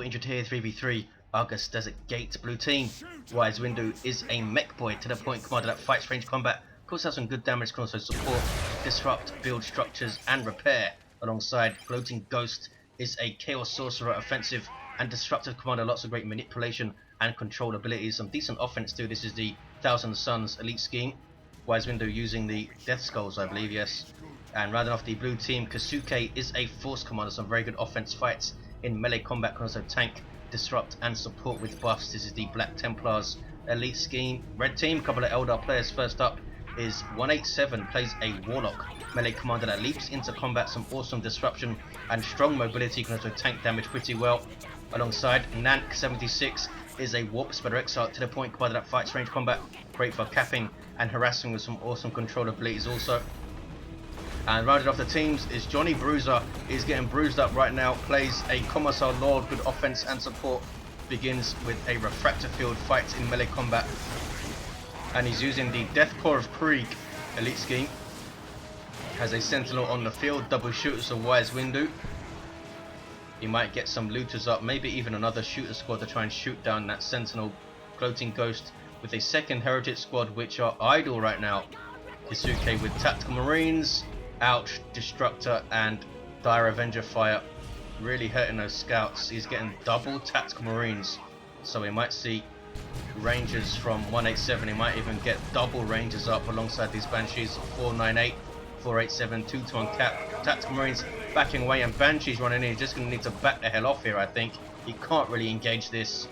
injured here, 3v3, Argus Desert Gate, blue team. Wise Windu is a Mekboy to the point commander that fights range combat. Of course has some good damage, can also support, disrupt, build structures and repair. Alongside Gloating Ghost is a Chaos Sorcerer, offensive and disruptive commander, lots of great manipulation and control abilities, some decent offense too. This is the Thousand Suns elite scheme. Wise Windu using the Death Skulls, I believe, yes. And rounding off the blue team, Kisuke is a Force commander, some very good offense fights in melee combat, can also tank, disrupt and support with buffs. This is the Black Templars elite scheme. Red team, couple of Eldar players. First up is 187, plays a Warlock melee commander that leaps into combat, some awesome disruption and strong mobility, can also tank damage pretty well. Alongside nnank76 is a Warp Spreader Exarch to the point commander that fights range combat, great for capping and harassing with some awesome control abilities also. And rounded off the teams is Johnybruiser, is getting bruised up right now, plays a Commissar Lord, good offense and support, begins with a Refractor Field, fights in melee combat, and he's using the Death Core of Krieg elite scheme. Has a Sentinel on the field, double shooters of Wise Windu. He might get some looters up, maybe even another shooter squad to try and shoot down that Sentinel. Gloating Ghost with a second Heritage squad which are idle right now. Kisuke with Tactical Marines, Ouch, Destructor and Dire Avenger fire, really hurting those scouts. He's getting double Tactical Marines, so we might see Rangers from 187, he might even get double Rangers up alongside these Banshees. 498, 487, 2 to uncap. Tactical Marines backing away and Banshees running in. He's just going to need to back the hell off here, I think. He can't really engage this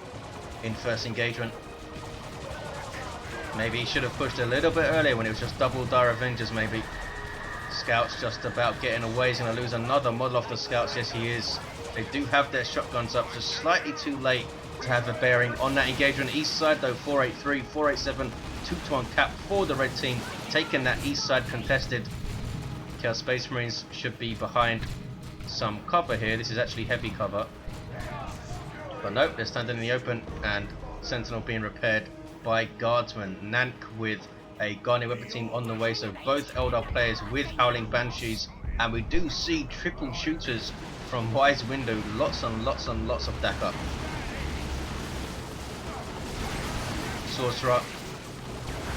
in first engagement. Maybe he should have pushed a little bit earlier when it was just double Dire Avengers maybe. Scouts just about getting away. He's going to lose another model off the Scouts. Yes, he is. They do have their shotguns up, just slightly too late to have a bearing on that engagement. East side though, 483, 487, 2 to uncap for the red team, taking that east side contested. Chaos Space Marines should be behind some cover here. This is actually heavy cover. But nope, they're standing in the open and Sentinel being repaired by Guardsmen. nnank with a Guardian Weapon team on the way, so both Eldar players with Howling Banshees, and we do see triple shooters from Wise Windu, lots and lots and lots of deck up. Sorcerer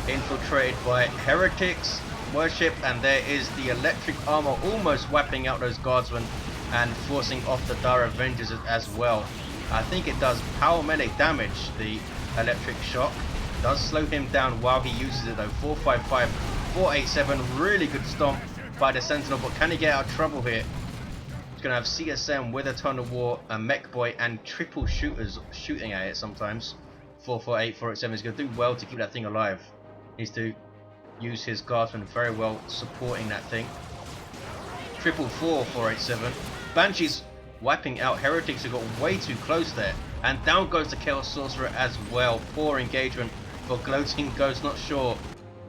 infiltrated by Heretics worship, and there is the electric armor almost wiping out those Guardsmen and forcing off the Dire Avengers as well. I think it does power melee damage, the electric shock. Does slow him down while he uses it though. 455, 487, really good stomp by the Sentinel, but can he get out of trouble here? He's going to have CSM with a ton of war, a Mekboy and triple shooters shooting at it sometimes. 448, 487 is going to do well to keep that thing alive. Needs to use his Guardsman very well supporting that thing. 444, 487. Banshees wiping out Heretics who got way too close there. And down goes the Chaos Sorcerer as well. Poor engagement for Gloating Ghost. Not sure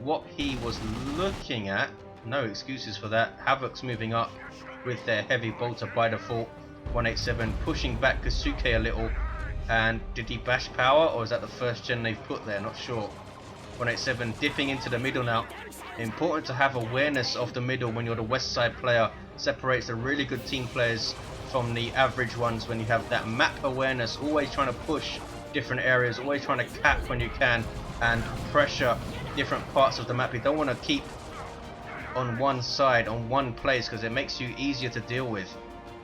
what he was looking at. No excuses for that. Havoc's moving up with their heavy bolter by default. 187 pushing back Kisuke a little. And did he bash power, or is that the first gen they've put there? Not sure. 187 dipping into the middle now. Important to have awareness of the middle when you're the west side player. Separates the really good team players from the average ones when you have that map awareness. Always trying to push different areas, always trying to cap when you can and pressure different parts of the map. You don't want to keep on one side, on one place, because it makes you easier to deal with.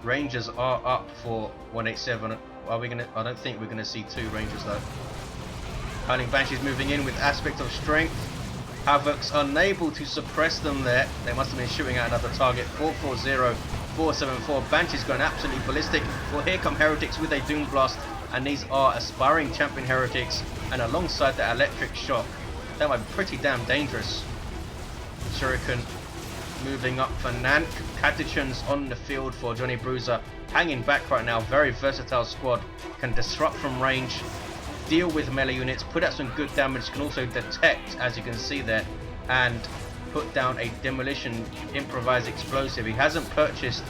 Rangers are up for 187. Are we gonna? I don't think we're gonna see 2 Rangers though. Howling Banshees moving in with aspect of strength. Havoc's unable to suppress them there. They must have been shooting at another target. 440, 474. Banshees going absolutely ballistic. Well, here come Heretics with a Doom Blast, and these are aspiring champion Heretics, and alongside that electric shock, that might be pretty damn dangerous. Shuriken moving up for nnank. Catechins on the field for Johnybruiser, hanging back right now. Very versatile squad, can disrupt from range, deal with melee units, put out some good damage, can also detect, as you can see there, and put down a demolition improvised explosive. He hasn't purchased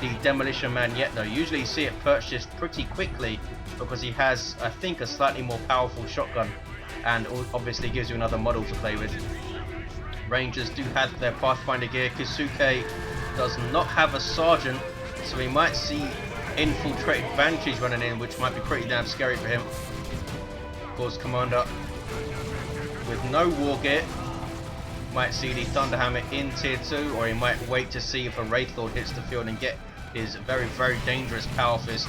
the demolition man yet though. Usually you see it purchased pretty quickly because he has, I think, a slightly more powerful shotgun, and obviously gives you another model to play with. Rangers do have their Pathfinder gear. Kisuke does not have a sergeant, so we might see infiltrated Banshees running in, which might be pretty damn scary for him. Force Commander with no war gear. Might see the Thunderhammer in tier 2, or he might wait to see if a Wraith Lord hits the field and get his very, very dangerous Power Fist.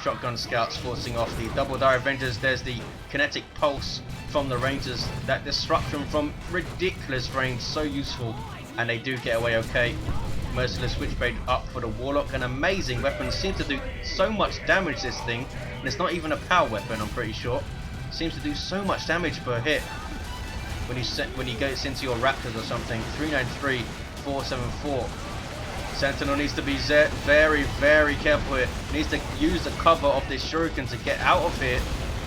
Shotgun Scouts forcing off the Double Dire Avengers. There's the Kinetic Pulse from the Rangers. That disruption from ridiculous range, so useful, and they do get away okay. Merciless Switchblade up for the Warlock. An amazing weapon. Seems to do so much damage, this thing, and it's not even a power weapon, I'm pretty sure. Seems to do so much damage per hit when you gets into your Raptors or something. 393, 474. Sentinel needs to be very, very careful here. Needs to use the cover of this Shuriken to get out of here.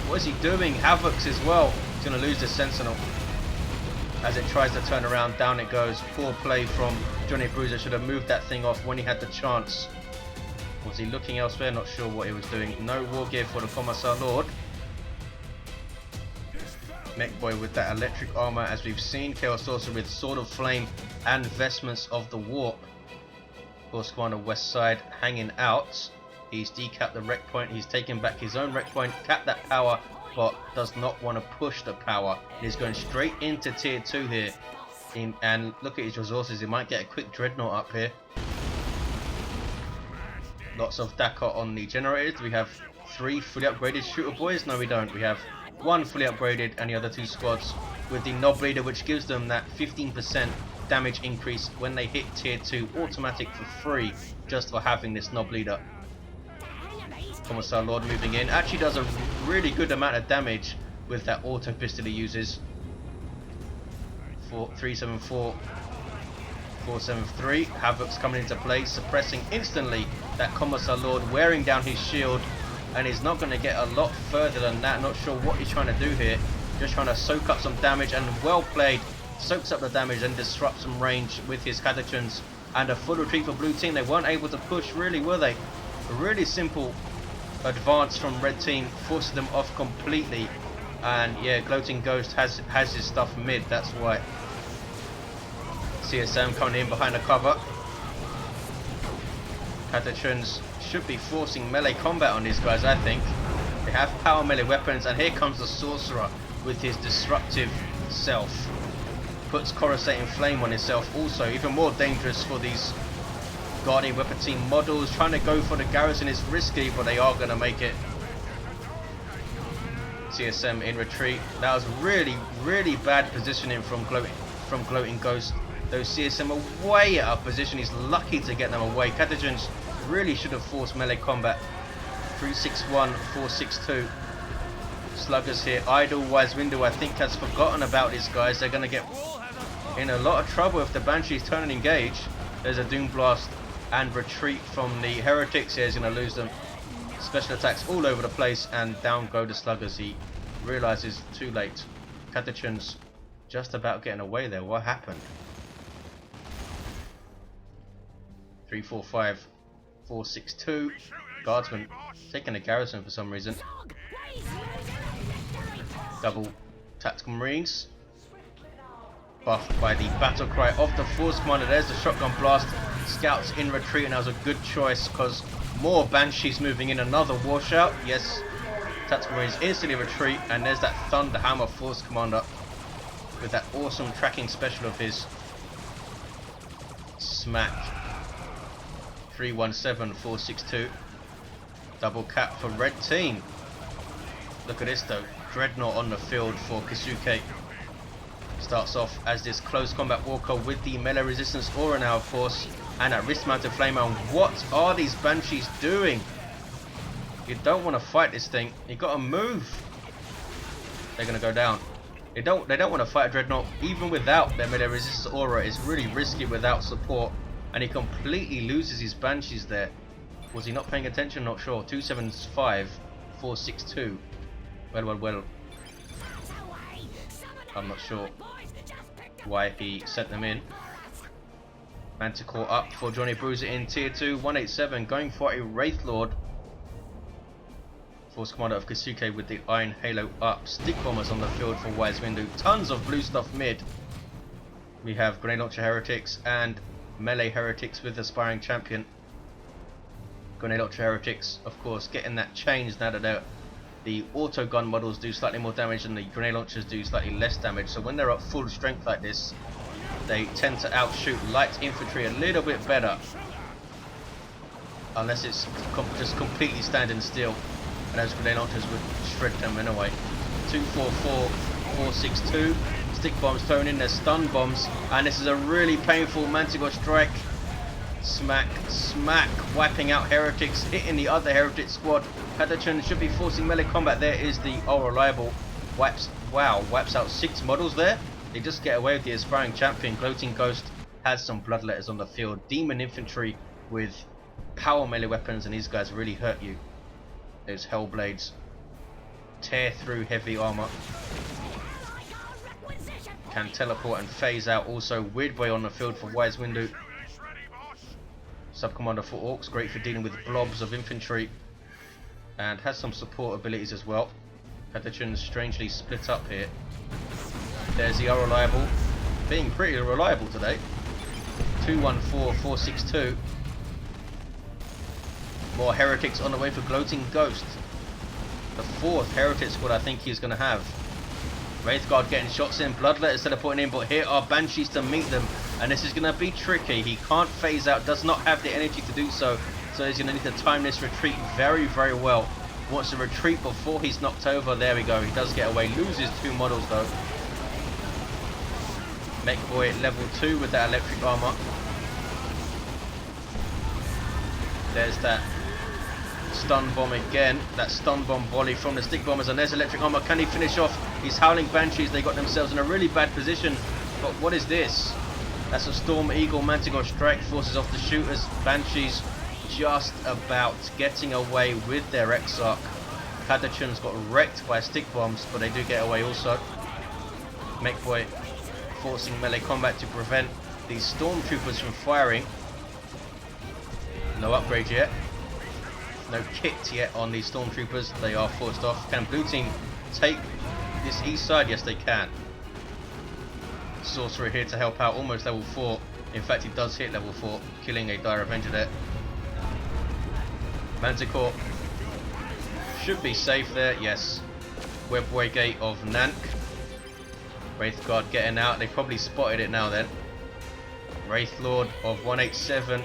What is he doing? Havocs as well. He's going to lose this Sentinel. As it tries to turn around, down it goes. Poor play from Johnybruiser. Should have moved that thing off when he had the chance. Was he looking elsewhere? Not sure what he was doing. No war gear for the Commissar Lord. Mekboy with that electric armor, as we've seen. Chaos Sorcerer with Sword of Flame and Vestments of the Warp. Force Commander West Side hanging out. He's decapped the wreck point. He's taken back his own wreck point, capped that power, but does not want to push the power. He's going straight into tier 2 here. And look at his resources. He might get a quick Dreadnought up here. Lots of Dakar on the generators. We have 3 fully upgraded shooter boys. No, we don't. We have 1 fully upgraded and the other 2 squads with the Knob Leader, which gives them that 15% damage increase when they hit tier 2 automatic for free, just for having this Knob Leader. Commissar Lord moving in. Actually does a really good amount of damage with that auto pistol he uses. 374, 473. Havoc's coming into play, suppressing instantly that Commissar Lord, wearing down his shield, and he's not going to get a lot further than that. Not sure what he's trying to do here. Just trying to soak up some damage, and well played. Soaks up the damage and disrupts some range with his Catachans. And a full retreat for blue team. They weren't able to push, really, were they? A really simple advance from red team forces them off completely. And yeah, Gloating Ghost has his stuff mid, that's why. CSM coming in behind the cover. Catachans should be forcing melee combat on these guys, I think. They have power melee weapons, and here comes the Sorcerer with his disruptive self. Puts Coruscating Flame on himself, also even more dangerous for these Guardian Weapon Team models. Trying to go for the garrison is risky, but they are going to make it. CSM in retreat. That was really, really bad positioning from Gloating Ghost. Those CSM are way out of position. He's lucky to get them away. Catachans really should have forced melee combat. 361, 462. Sluggers here. Idle-wise Windu, I think, has forgotten about these guys. They're going to get in a lot of trouble if the Banshees turn and engage. There's a Doom Blast and retreat from the Heretics. Here, he's going to lose them. Special attacks all over the place, and down go the Sluggers. He realizes too late. Catachans just about getting away there. What happened? 345, 462. Guardsman taking a garrison for some reason. Double Tactical Marines. Buffed by the battle cry of the Force Commander. There's the shotgun blast. Scouts in retreat, and that was a good choice because more Banshees moving in. Another washout. Yes. Tactical Marines instantly retreat, and there's that Thunderhammer Force Commander with that awesome tracking special of his. Smack. 317, 462. Double cap for red team. Look at this though. Dreadnought on the field for Kisuke. Starts off as this close combat walker with the melee resistance aura now, of course, and that wrist mounted flamer. And what are these Banshees doing? You don't want to fight this thing. You got to move. They're gonna go down. They don't want to fight a Dreadnought even without their melee resistance aura. It's really risky without support, and he completely loses his Banshees there. Was he not paying attention? Not sure. 275, 462. Well. I'm not sure why he sent them in. Manticore up for Johnybruiser in tier 2. 187 going for a Wraith Lord. Force Commander of Kisuke with the Iron Halo up. Stick Bombers on the field for Wise Windu. Tons of blue stuff mid. We have Grenade Launcher Heretics and Melee Heretics with Aspiring Champion. Grenade Launcher Heretics, of course, getting that changed now that the auto gun models do slightly more damage and the grenade launchers do slightly less damage. So when they're at full strength like this, they tend to outshoot light infantry a little bit better. Unless it's just completely standing still, and those grenade launchers would shred them anyway. 244, 462. Stick bombs thrown in, there's stun bombs, and this is a really painful Manticore strike. Smack, smack, wiping out heretics, hitting the other heretic squad. Katachan should be forcing melee combat. There is the all-reliable. Wipes out 6 models there. They just get away with the aspiring champion. Gloating Ghost has some bloodletters on the field. Demon infantry with power melee weapons, and these guys really hurt you. Those Hellblades tear through heavy armor. Can teleport and phase out. Also, Weirdboy on the field for Wise Windu. Subcommander for Orks, great for dealing with blobs of infantry, and has some support abilities as well. Katachan's strangely split up here. There's the unreliable, being pretty reliable today. 214, 462. More heretics on the way for Gloating Ghost. The 4th heretic squad I think he's going to have. Wraithguard getting shots in, bloodletters teleporting in, but here are banshees to meet them, and this is going to be tricky. He can't phase out, does not have the energy to do so, so he's going to need to time this retreat very, very well. Wants to retreat before he's knocked over. There we go, he does get away, loses 2 models though. Mekboy at level 2 with that electric armor. There's that stun bomb again, that stun bomb volley from the stick bombers, and there's electric armor. Can he finish off these howling banshees? They got themselves in a really bad position, but what is this? That's a Storm Eagle Manticore strike, forces off the shooters. Banshees just about getting away with their Exarch. Katachan's got wrecked by stick bombs, but they do get away also. Mekboy forcing melee combat to prevent these stormtroopers from firing. No upgrade yet. No kit yet on these stormtroopers. They are forced off. Can blue team take this east side? Yes, they can. Sorcerer here to help out, almost level 4. In fact, he does hit level 4, killing a Dire Avenger there. Manticore should be safe there. Yes. Webway Gate of nnank. Wraithguard getting out. They probably spotted it now then. Wraith Lord of 187.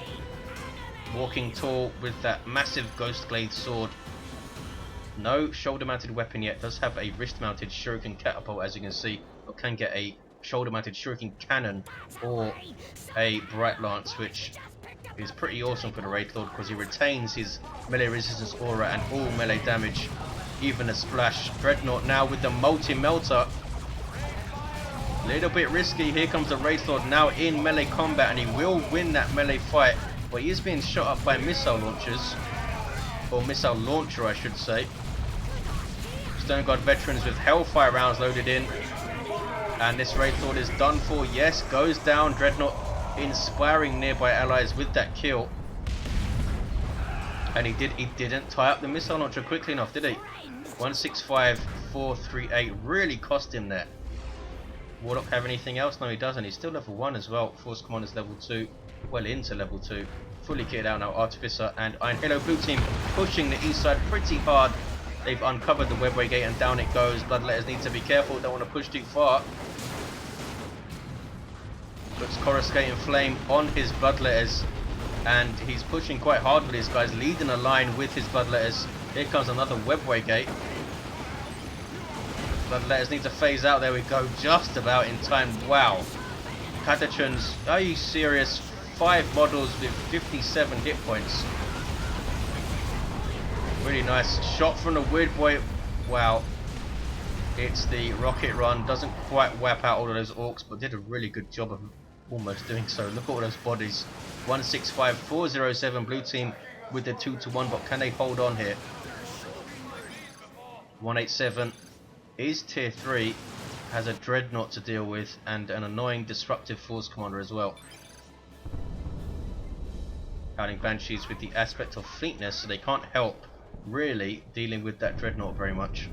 Walking tall with that massive Ghost Glade sword. No shoulder mounted weapon yet. Does have a wrist mounted shuriken catapult, as you can see, but can get a shoulder mounted shuriken cannon or a bright lance, which is pretty awesome for the Wraith Lord because he retains his melee resistance aura and all melee damage, even a splash. Dreadnought now with the multi-melter. Little bit risky. Here comes the Wraith Lord now in melee combat, and he will win that melee fight. But he is being shot up by missile launchers, or missile launcher I should say. Stone Guard veterans with Hellfire rounds loaded in, and this Wraith Lord is done for. Yes, goes down. Dreadnought inspiring nearby allies with that kill, and he didn't tie up the missile launcher quickly enough, did he? 165, 438 really cost him there. Warlock have anything else? No, he doesn't. He's still level 1 as well. Force Commander's level 2. Well into level 2. Fully kitted out now. Artificer and Iron Halo blue team pushing the east side pretty hard. They've uncovered the Webway Gate and down it goes. Bloodletters need to be careful. Don't want to push too far. Puts Coruscate and Flame on his Bloodletters. And he's pushing quite hard with these guys. Leading a line with his Bloodletters. Here comes another Webway Gate. Bloodletters need to phase out. There we go. Just about in time. Wow. Katachan's, are you serious? 5 models with 57 hit points. Really nice shot from the Weirdboy. Wow. It's the rocket run. Doesn't quite wipe out all of those Orks, but did a really good job of almost doing so. Look at all those bodies. 165, 407 blue team with the 2-1, but can they hold on here? 187 is tier 3, has a dreadnought to deal with and an annoying disruptive force commander as well. Howling banshees with the aspect of fleetness, so they can't help really dealing with that dreadnought very much.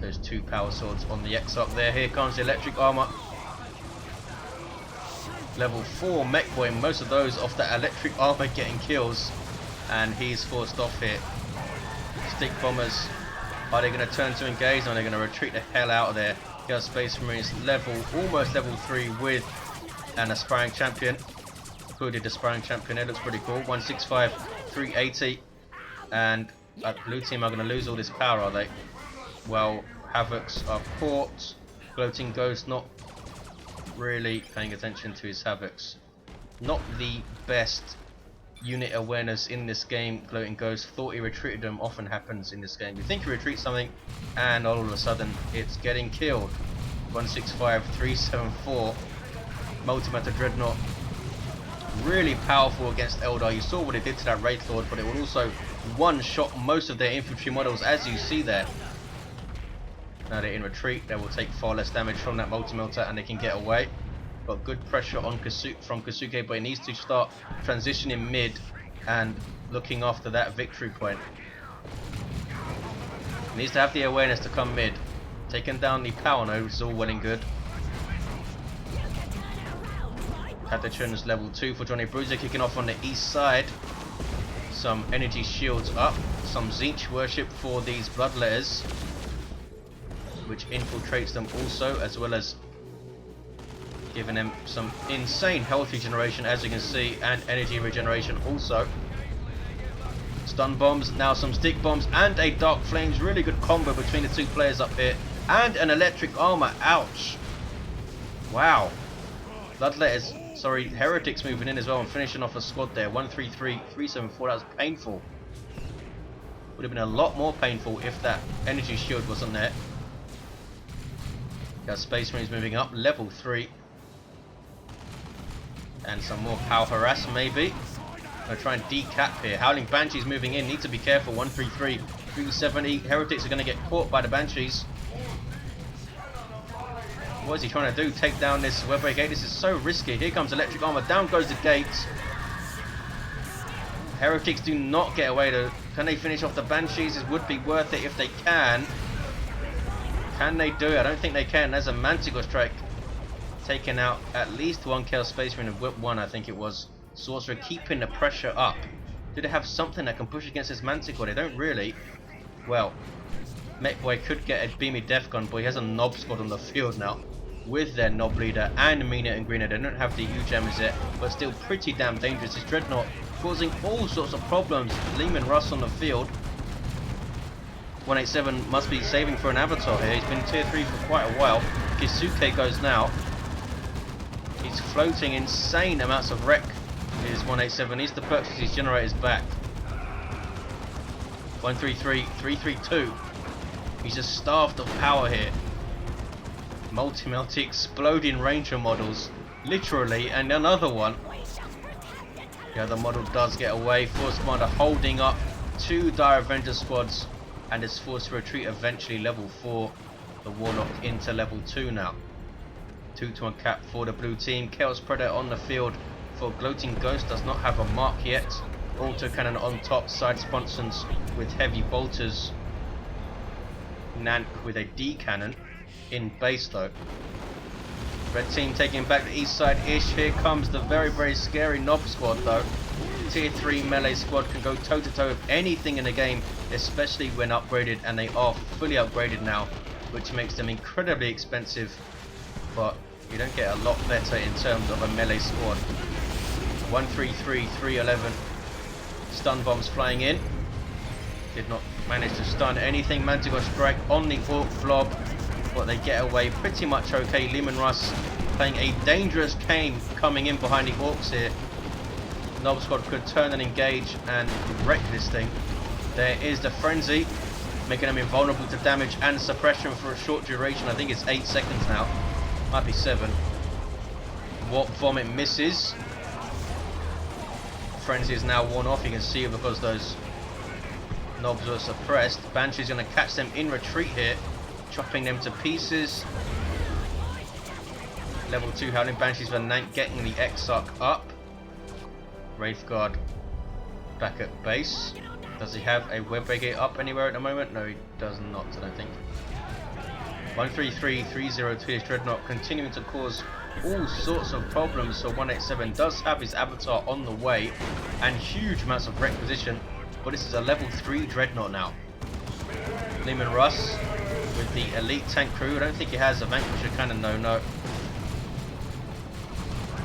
Those 2 power swords on the Exarch there. Here comes the electric armor. Level 4 Mekboy, most of those off that electric armor getting kills. and he's forced off here. Stick bombers, are they going to turn to engage, or are they going to retreat the hell out of there? Chaos Space Marines almost level 3 with an aspiring champion. Included the aspiring champion, it looks pretty cool. 165, 380, and blue team are going to lose all this power, are they? Well, Havocs are caught. Gloating Ghost not really paying attention to his Havocs. Not the best unit awareness in this game. Gloating Ghost thought he retreated them. Often happens in this game. You think you retreat something, and all of a sudden it's getting killed. 165, 374. Multi-Meta Dreadnought. Really powerful against Eldar. You saw what it did to that Wraith Lord, but it would also one-shot most of their infantry models, as you see there. Now they're in retreat, they will take far less damage from that multi-melter and they can get away. Got good pressure on from Kisuke, but he needs to start transitioning mid and looking after that victory point. He needs to have the awareness to come mid. Taking down the power node, which is all well and good. Catachun's level 2 for Johnybruiser, kicking off on the east side. Some energy shields up, some Tzeentch worship for these bloodletters, which infiltrates them also, as well as giving them some insane health regeneration, as you can see, and energy regeneration also. Stun bombs, now some stick bombs, and a dark flames. Really good combo between the two players up here, and an electric armor. Ouch! Wow. Bloodletters, sorry, heretics moving in as well and finishing off a squad there. 133, 374. That was painful. Would have been a lot more painful if that energy shield wasn't there. Got Space Marines moving up, level 3. And some more power harass maybe. Gonna try and decap here. Howling Banshees moving in, need to be careful. 133, 370. Heretics are gonna get caught by the Banshees. What is he trying to do? Take down this webway gate? This is so risky. Here comes electric armor, down goes the gates. Heretics do not get away though. Can they finish off the Banshees? It would be worth it if they can. Can they do it? I don't think they can. There's a Manticore strike. Taking out at least one Chaos Space Marine and whip one, I think it was. Sorcerer keeping the pressure up. Do they have something that can push against this Manticore? They don't really. Well, Mekboy could get a beamy death gun, but he has a Nob squad on the field now. With their Nob leader and Mina and Greener. They don't have the U-Jammers yet, but still pretty damn dangerous. This Dreadnought causing all sorts of problems. Lehman Russ on the field. 187 must be saving for an avatar here. He's been tier 3 for quite a while. Kisuke goes now. He's floating insane amounts of wreck. Here's 187. Needs to purchase his generators back. 133, 332. He's just starved of power here. Multi-melty exploding ranger models. Literally, and another one. The other model does get away. Force Commander holding up 2 Dire Avenger squads. And is forced to retreat eventually. Level 4. The Warlock into level 2 now. 2 to uncap for the blue team. Chaos Predator on the field for Gloating Ghost. Does not have a mark yet. Autocannon on top. Side sponsons with heavy bolters. Nnank with a D cannon in base though. Red team taking back the east side ish. Here comes the very, very scary Nob squad though. Tier 3 melee squad can go toe to toe with anything in the game, especially when upgraded, and they are fully upgraded now, which makes them incredibly expensive, but you don't get a lot better in terms of a melee squad. 133, 311. Stun bombs flying in. Did not manage to stun anything. Manticore strike on the Orc blob, but they get away pretty much okay. Lehman Russ playing a dangerous game coming in behind the Orcs here. Nob squad could turn and engage and wreck this thing. There is the frenzy, making them invulnerable to damage and suppression for a short duration. I think it's 8 seconds now. Might be 7. Warp vomit misses. Frenzy is now worn off. You can see it because those Nobs were suppressed. Banshee's going to catch them in retreat here, chopping them to pieces. Level 2 Howling Banshees for Nnank getting the Exarch up. Wraithguard back at base. Does he have a web brigade up anywhere at the moment? No, he does not, I don't think. 133, 302 is Dreadnought continuing to cause all sorts of problems. So 187 does have his avatar on the way. and huge amounts of requisition. But this is a level 3 dreadnought now. Leman Russ with the elite tank crew. I don't think he has a Vanquisher cannon, no.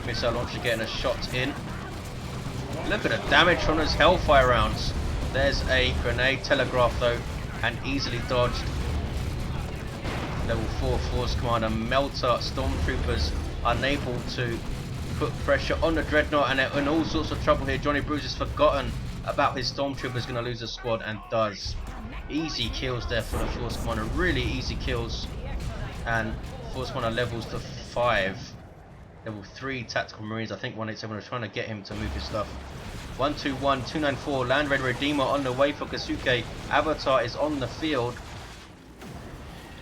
Missile launcher getting a shot in. Look at the damage from those Hellfire rounds. There's a grenade telegraph though, and easily dodged. Level 4 Force Commander Melter Stormtroopers unable to put pressure on the Dreadnought, and they're in all sorts of trouble here. Johnybruiser's forgotten about his Stormtroopers, going to lose a squad, and does. Easy kills there for the Force Commander, really easy kills. And Force Commander levels to 5. Level 3 Tactical Marines, I think 187 are trying to get him to move his stuff. 121, 294, Land Raider Redeemer on the way for Kisuke. Avatar is on the field.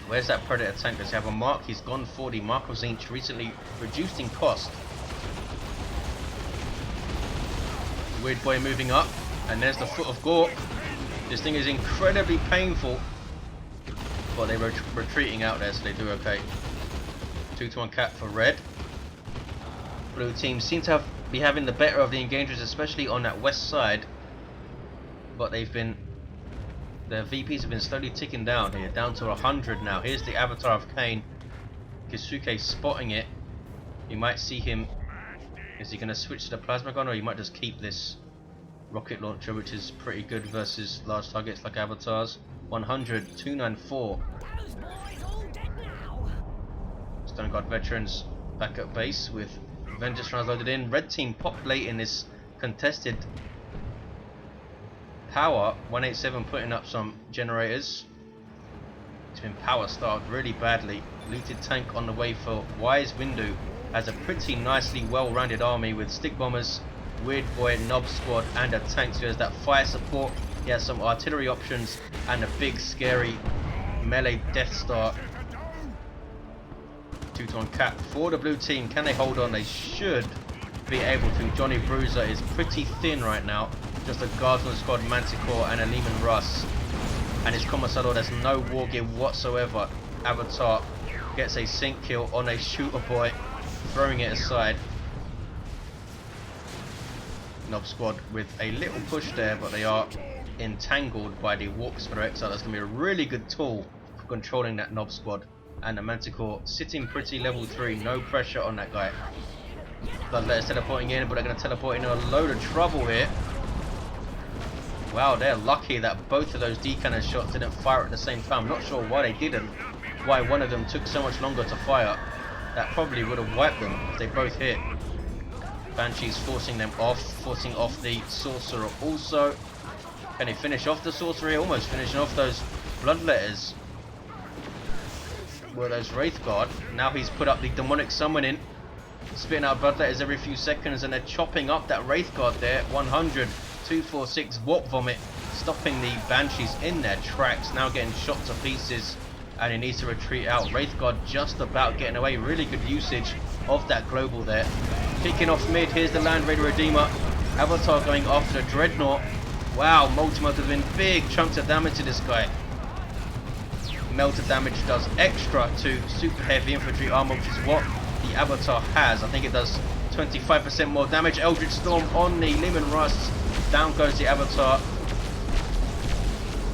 Where's that Predator tank? Does he have a mark? He's gone 40. Mark of Zinch recently reduced in cost. Weird Boy moving up. And there's the Foot of Gork. This thing is incredibly painful. But they're retreating out there, so they do okay. 2-1 cap for red. Blue team seem to be having the better of the engagers, especially on that west side. But their VPs have been slowly ticking down here, down to 100 now. Here's the Avatar of Kane. Kisuke spotting it. You might see him. Is he going to switch to the plasma gun, or you might just keep this rocket launcher, which is pretty good versus large targets like Avatars. 100, 294. Stone Guard veterans back at base with Vengeance transloaded in. Red team popped late in this contested power. 187 putting up some generators. It's been power starved really badly. Looted tank on the way for Wise. Windu has a pretty nicely well-rounded army with stick bombers, Weird Boy, Knob Squad, and a tank. So there's that fire support. He has some artillery options and a big scary melee Death Star. 2-1 cap for the blue team. Can they hold on? They should be able to. Johnybruiser is pretty thin right now. Just a Guardsman Squad, Manticore, and a Leman Russ. And his Commissar Lord has no war gear whatsoever. Avatar gets a sync kill on a shooter boy, throwing it aside. Knob Squad with a little push there, but they are entangled by the Warks for Exarch. That's going to be a really good tool for controlling that Knob Squad. And the Manticore sitting pretty level 3, no pressure on that guy. Bloodletter's teleporting in, but they're going to teleport into a load of trouble here. Wow, they're lucky that both of those D-cannon shots didn't fire at the same time. I'm not sure why they didn't. Why one of them took so much longer to fire. That probably would have wiped them if they both hit. Banshee's forcing off the Sorcerer also. Can he finish off the Sorcerer here? Almost finishing off those Bloodletters. Were those Wraith Guard. Now he's put up the Demonic Summoning, spitting out Bloodletters every few seconds, and they're chopping up that Wraith Guard there. 100, 246 Warp Vomit, stopping the Banshees in their tracks, now getting shot to pieces, and he needs to retreat out. Wraith Guard just about getting away. Really good usage of that global there. Kicking off mid, here's the Land Raider Redeemer. Avatar going after the Dreadnought. Wow, Multimode has been big chunks of damage to this guy. Melter damage does extra to super heavy infantry armor, which is what the Avatar has. I think it does 25% more damage. Eldritch Storm on the Leman Russ. Down goes the Avatar.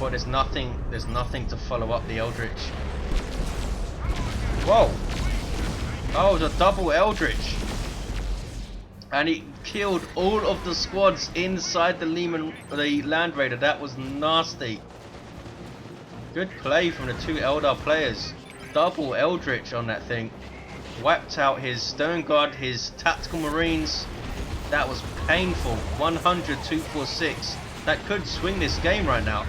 But there's nothing to follow up the Eldritch. Whoa! Oh, it was a double Eldritch. And he killed all of the squads inside the Land Raider. That was nasty. Good play from the two Eldar players. Double Eldritch on that thing. Wiped out his Stone Guard, his Tactical Marines. That was painful. 100, 246. That could swing this game right now.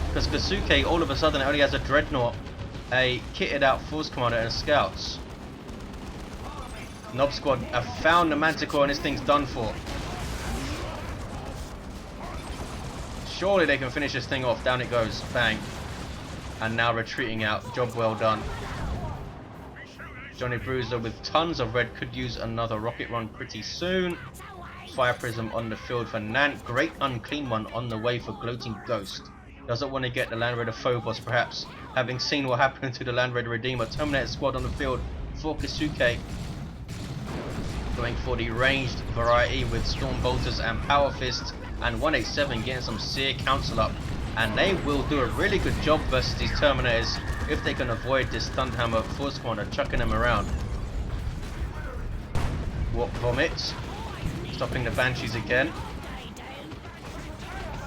Because Kisuke all of a sudden only has a Dreadnought, a kitted out Force Commander, and Scouts. Knob Squad have found the Manticore, and this thing's done for. Surely they can finish this thing off. Down it goes. Bang. And now retreating out. Job well done. Johnybruiser with tons of red could use another rocket run pretty soon. Fire Prism on the field for nnank. Great Unclean One on the way for Gloating Ghost. Doesn't want to get the Land Raider Phobos, perhaps, having seen what happened to the Land Raider Redeemer. Terminator Squad on the field for Kisuke. going for the ranged variety with Storm Bolters and Power Fists, and 187 getting some Seer Council up. And they will do a really good job versus these Terminators if they can avoid this Thunderhammer Force Commander chucking them around. Warp Vomit, stopping the Banshees again.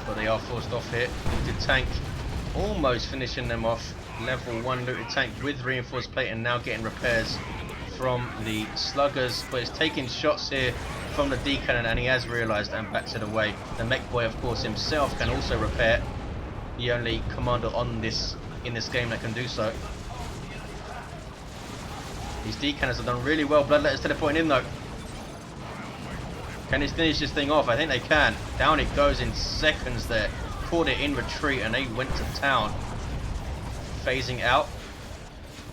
But they are forced off here. Looted Tank almost finishing them off. Level 1 Looted Tank with Reinforced Plate and now getting repairs from the Sluggers. But it's taking shots here from the D-Cannon and he has realised and backs it away. The Mekboy of course himself can also repair. The only commander on this in this game that can do so. These D-Cannons have done really well. Bloodletter's teleporting in though. Can they finish this thing off? I think they can. Down it goes in seconds there. Caught it in retreat and they went to town. Phasing out.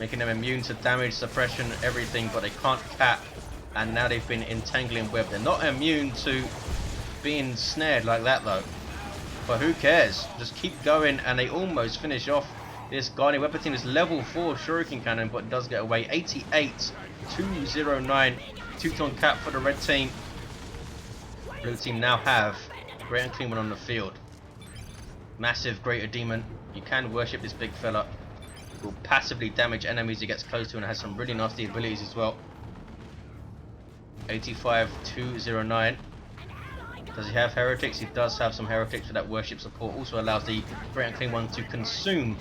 Making them immune to damage, suppression, everything, but they can't cap. And now they've been entangling web. They're not immune to being snared like that though. But who cares? Just keep going and they almost finish off this Guardian Weapon Team. Is level 4 Shuriken Cannon, but it does get away. 88-209. 2-ton cap for the red team. Blue team now have Great Unclean One on the field. Massive Greater Demon. You can worship this big fella. Will passively damage enemies he gets close to and has some really nasty abilities as well. 85-209. Does he have Heretics? He does have some Heretics for that worship support. Also allows the Great Unclean One to consume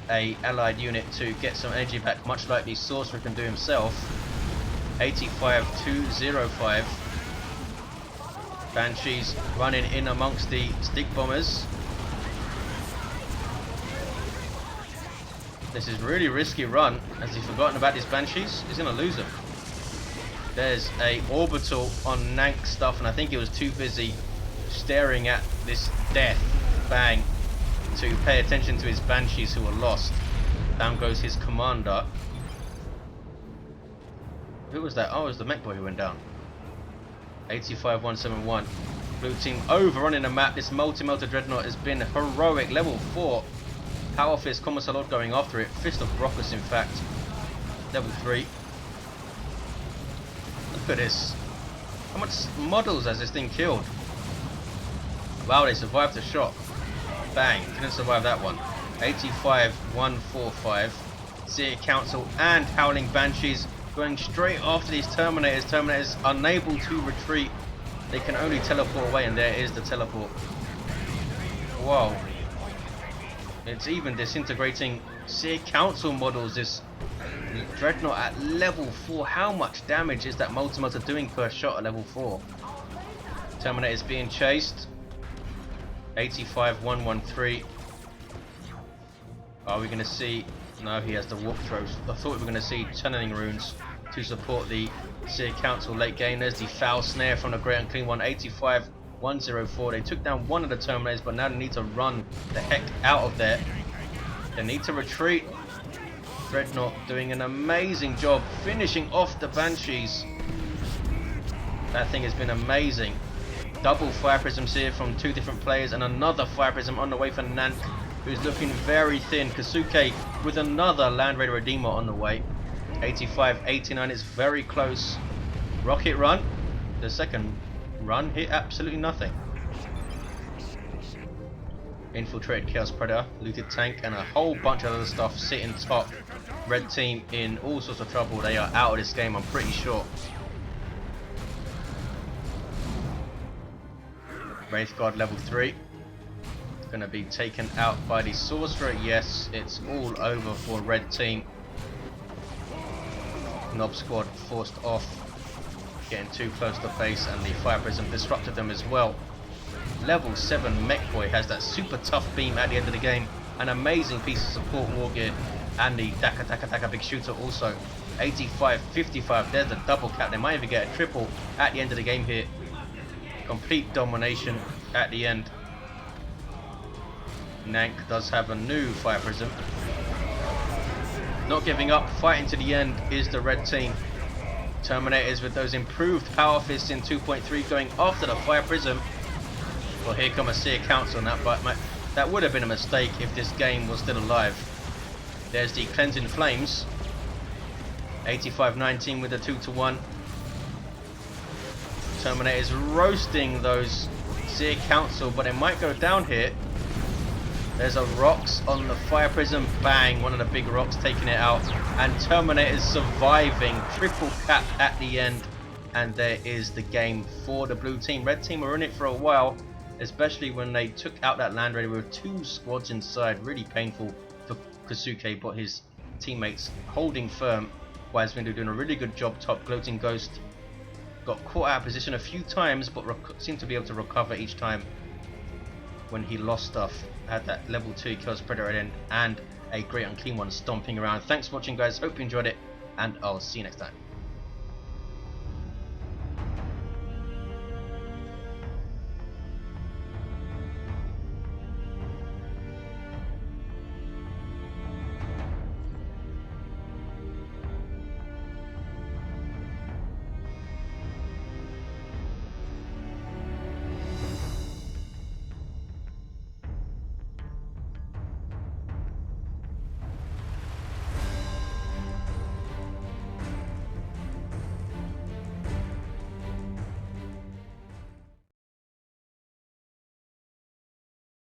a allied unit to get some energy back, much like the Sorcerer can do himself. 85-205. Banshees running in amongst the Stick Bombers. This is really risky run. Has he forgotten about his Banshees? He's going to lose them. There's a orbital on nnank stuff, and I think he was too busy staring at this death bang to pay attention to his Banshees who were lost. Down goes his commander. Who was that? Oh, it was the Mekboy who went down. 85-171. Blue team overrunning the map. This multi-melter Dreadnought has been heroic. Level 4. Power Fist, Commissar Lord going after it. Fist of Brockus, in fact. Level 3. Look at this. How much models has this thing killed? Wow, they survived the shot. Bang. Couldn't survive that one. 85-145. Seer Council and Howling Banshees going straight after these Terminators. Terminators unable to retreat. They can only teleport away, and there is the teleport. Whoa. It's even disintegrating Seer Council models. This Dreadnought at level 4. How much damage is that multi-melter doing per shot at level 4? Terminator is being chased. 85-113. Are we going to see... No, he has the warp throws. I thought we were going to see channeling runes to support the Seer Council late game. There's the foul snare from the Great Unclean One. 85-104. They took down one of the Terminators, but now they need to run the heck out of there. They need to retreat. Dreadnought doing an amazing job finishing off the Banshees. That thing has been amazing. Double Fire Prisms here from two different players, and another Fire Prism on the way for nnank, who's looking very thin. Kisuke with another Land Raider Redeemer on the way. 85-89 is very close. Rocket run. The second run hit absolutely nothing. Infiltrated Chaos Predator, Looted Tank, and a whole bunch of other stuff sitting top. Red team in all sorts of trouble. They are out of this game, I'm pretty sure. Wraithguard level 3. Going to be taken out by the Sorcerer. Yes, it's all over for red team. Knob Squad forced off, getting too close to base, and the Fire Prism disrupted them as well. Level 7 Mekboy has that super tough beam at the end of the game. An amazing piece of support war gear, and the Daka big shooter also. 85-55, there's a double cap. They might even get a triple at the end of the game here. Complete domination at the end. nnank does have a new Fire Prism. Not giving up, fighting to the end is the red team. Terminators with those improved Power Fists in 2.3 going after the Fire Prism. Well, here come a Seer Council, and that would have been a mistake if this game was still alive. There's the Cleansing Flames. 85-19 with a 2-to-1. Terminator's roasting those Seer Council, but it might go down here. There's a rocks on the fire prism, bang, one of the big rocks taking it out, and Terminator's surviving, triple cap at the end, and there is the game for the blue team. Red team were in it for a while, especially when they took out that land raider with 2 squads inside. Really painful for Kisuke, but his teammates holding firm, while Windu doing a really good job top. Gloating Ghost got caught out of position a few times, but seemed to be able to recover each time when he lost stuff. Had that level 2 Chaos Predator at the end, and a great unclean one stomping around. Thanks for watching, guys. Hope you enjoyed it, and I'll see you next time.